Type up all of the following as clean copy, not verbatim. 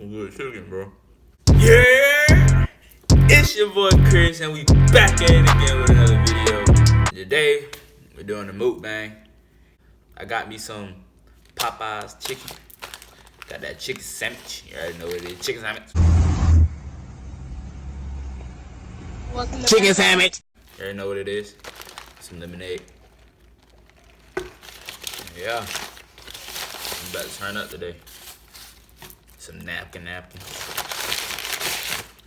Some good chicken, bro. Yeah! It's your boy Chris, and we back at it again with another video. Today, we're doing a mukbang. I got me some Popeyes chicken. Got that chicken sandwich. You already know what it is. Chicken sandwich. Chicken sandwich. You already know what it is. Some lemonade. Yeah. I'm about to turn up today. Some napkin.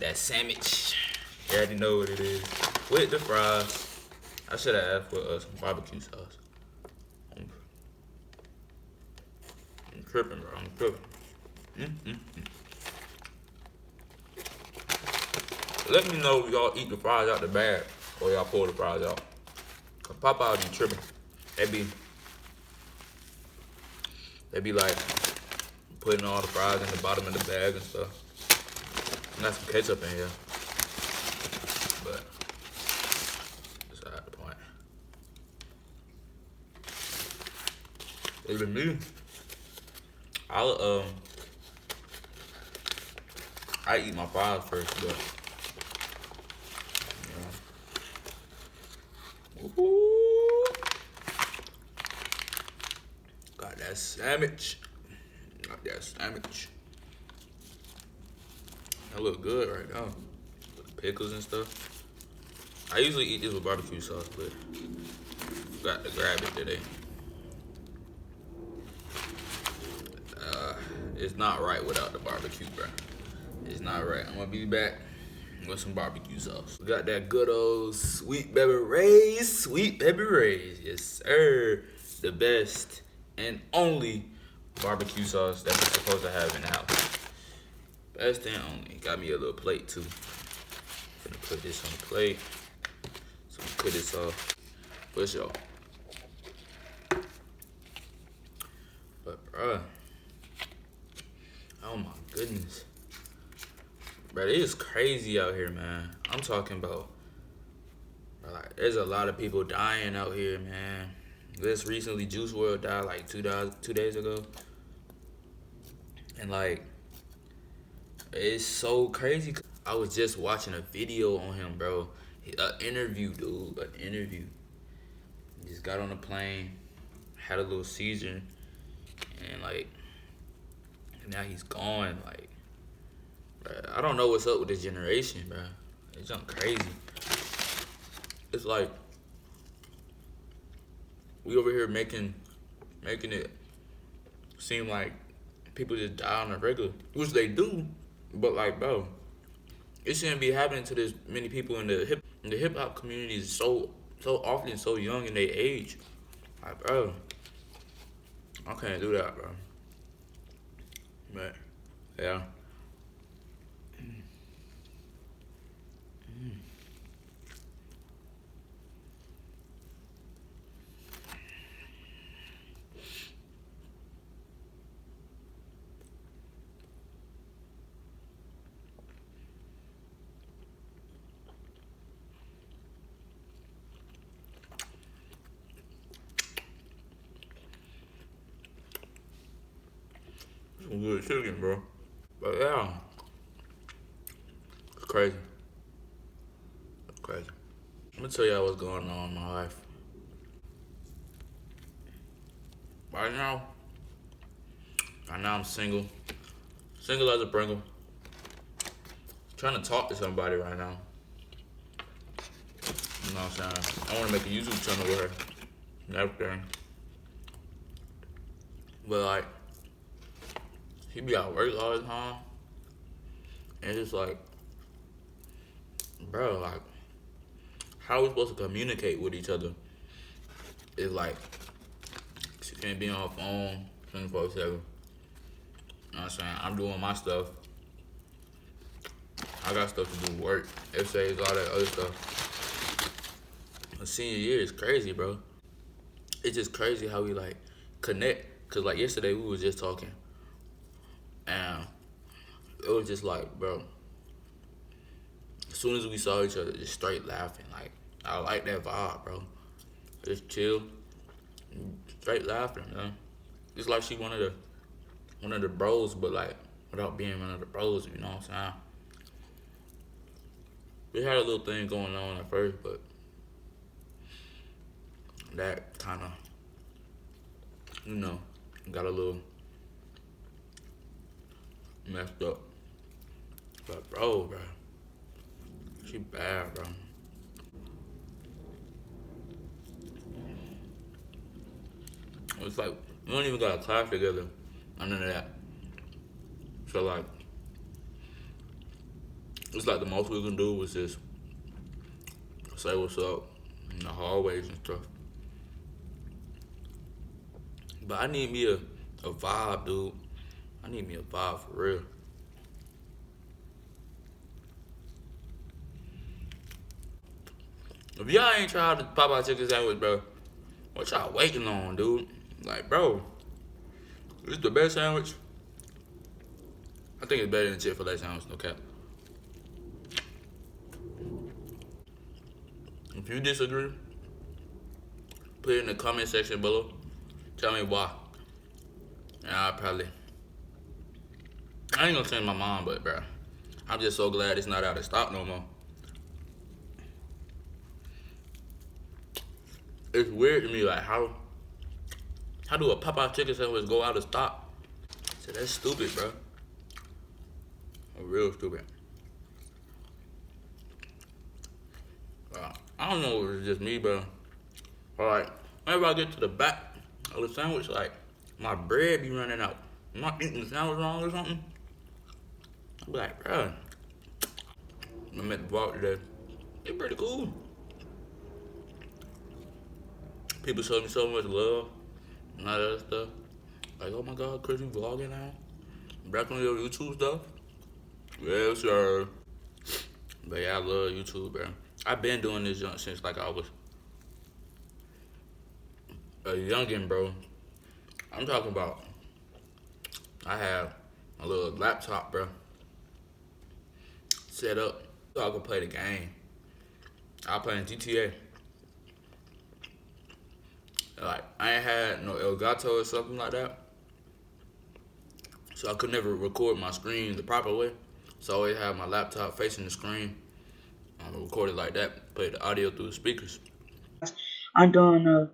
That sandwich. You already know what it is. With the fries. I should have asked for some barbecue sauce. I'm tripping, bro. I'm tripping. Let me know if y'all eat the fries out the bag or y'all pull the fries out. Cause Popeyes be tripping. They be like putting all the fries in the bottom of the bag and stuff. And got some ketchup in here. But beside the point. Even me, I eat my fries first, but ooh, got that sandwich. That look good right now. With pickles and stuff. I usually eat this with barbecue sauce, but forgot to grab it today. It's not right without the barbecue, bro. It's not right. I'm gonna be back with some barbecue sauce. We got that good old Sweet Baby Ray's. Yes, sir. The best and only barbecue sauce that we're supposed to have in the house. Best and only. Got me a little plate too. Gonna put this on the plate. So we cut this off. Push y'all. But bruh. Oh my goodness. Bro, it is crazy out here, man. I'm talking about, bro, like, there's a lot of people dying out here, man. This recently, Juice Wrld died like 2 days ago. And like, it's so crazy. I was just watching a video on him, bro. An interview, dude. An interview. He just got on a plane, had a little seizure, and like, now he's gone. Like, bro, I don't know what's up with this generation, bro. It's something crazy. It's like we over here making it seem like people just die on a regular, which they do. But like, bro, it shouldn't be happening to this many people in the hip hop community. Is so often so young in their age. Like, bro, I can't do that, bro. But yeah. Some good chicken, bro. But yeah, it's crazy. It's crazy. I'm gonna tell y'all what's going on in my life. Right now I'm single. Single as a Pringle. Trying to talk to somebody right now. You know what I'm saying? I wanna make a YouTube channel with her and everything. But like, he be at work all the time. And it's like, bro, like, how are we supposed to communicate with each other? It's like, she can't be on her phone 24/7. You know what I'm saying? I'm doing my stuff. I got stuff to do, work, essays, all that other stuff. The senior year is crazy, bro. It's just crazy how we like connect. Cause like yesterday we was just talking. And it was just like, bro, as soon as we saw each other, just straight laughing. Like, I like that vibe, bro. Just chill, straight laughing, man. It's like she one of the bros, but like without being one of the bros, you know what I'm saying? We had a little thing going on at first, but that kind of, got a little messed up. But bro, she bad, bro. It's like we don't even got a class together, none of that. So like, it's like the most we can do was just say what's up in the hallways and stuff. But I need me a vibe, dude. I need me a vibe for real. If y'all ain't tried the Popeye chicken sandwich, bro, what y'all waiting on, dude? Like, bro, this the best sandwich. I think it's better than Chick-fil-A sandwich, no cap. If you disagree, put it in the comment section below. Tell me why. And I ain't gonna change my mind, but bro, I'm just so glad it's not out of stock no more. It's weird to me, like how do a Popeye chicken sandwich go out of stock? So that's stupid, bro. Real stupid. I don't know if it's just me, bro. But like, whenever I get to the back of the sandwich, like my bread be running out. Am I eating the sandwich wrong or something? I be like, bro. I met the vault today. It's pretty cool. People show me so much love and all that stuff. Like, oh my God, Chris, you vlogging now? Back on your YouTube stuff? Yes, sir. But yeah, I love YouTube, bro. I've been doing this junk since like I was a youngin', bro. I'm talking about, I have a little laptop, bro, set up so I could play the game. I play in GTA. Like, I ain't had no Elgato or something like that. So I could never record my screen the proper way. So I always have my laptop facing the screen. I'm record it like that, play the audio through the speakers. I'm doing a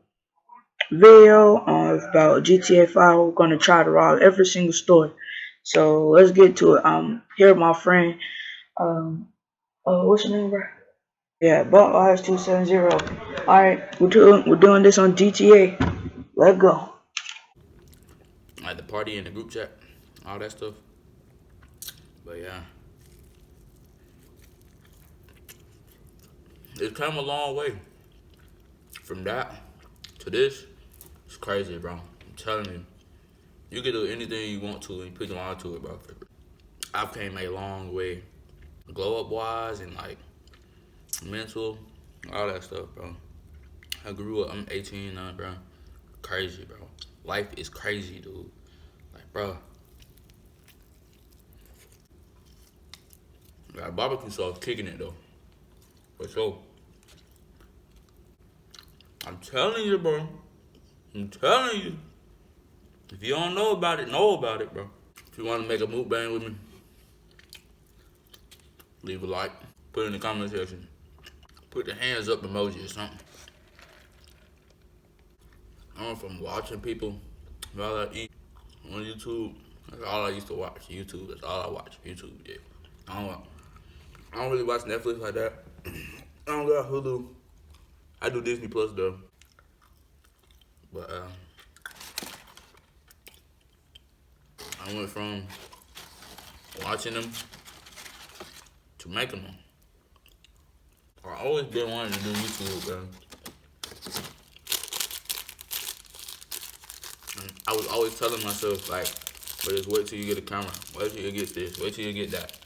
video about GTA 5. We're gonna try to rob every single store. So let's get to it. Here my friend. What's your name, bro? Yeah, Popeyes 270. All right, we're doing this on GTA. Let's go. Like the party in the group chat, all that stuff. But yeah, it's come a long way. From that to this, it's crazy, bro. I'm telling you. You can do anything you want to and you put your mind to it, bro. I've came a long way. Glow up wise and like mental, all that stuff, bro. I grew up, I'm 18 now, bro. Crazy, bro. Life is crazy, dude. Like, bro. Like, barbecue sauce kicking it, though. For sure. I'm telling you, bro. I'm telling you. If you don't know about it, bro. If you want to make a mukbang with me, leave a like. Put it in the comment section. Put the hands up emoji or something. I'm from watching people while I eat on YouTube. That's all I used to watch. YouTube. That's all I watch. YouTube. Yeah. I don't really watch Netflix like that. I don't got Hulu. I do Disney Plus though. But I went from watching them to making them. I always been wanting to do YouTube, bro. And I was always telling myself like, but just wait till you get a camera. Wait till you get this. Wait till you get that.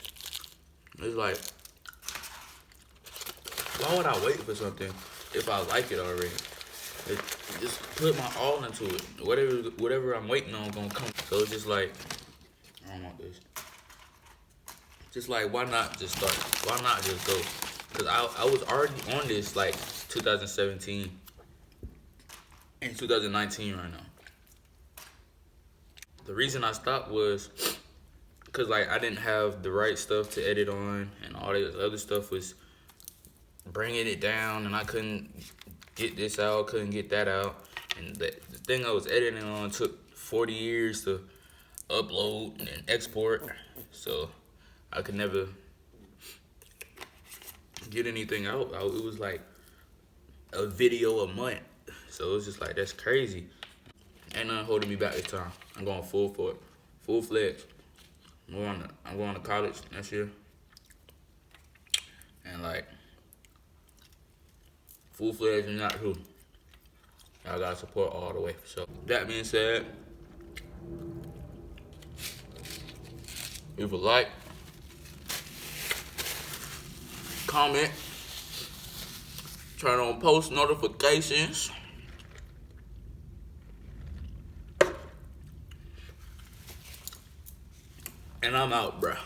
It's like, why would I wait for something if I like it already? Just put my all into it. Whatever I'm waiting on gonna come. So it's just like, I don't want this. Just like, why not just start? Why not just go? Cause I was already on this like 2017 and 2019 right now. The reason I stopped was cause like I didn't have the right stuff to edit on, and all this other stuff was bringing it down, and I couldn't get this out, couldn't get that out, and the thing I was editing on took 40 years to upload and export, so I could never get anything out. It was like a video a month, so it was just like, that's crazy. Ain't nothing holding me back this time. I'm going full for it, full fledged. I'm going to college next year, and like full fledged and not who. Y'all gotta support all the way for sure. That being said, leave a like, comment, turn on post notifications, and I'm out, bruh.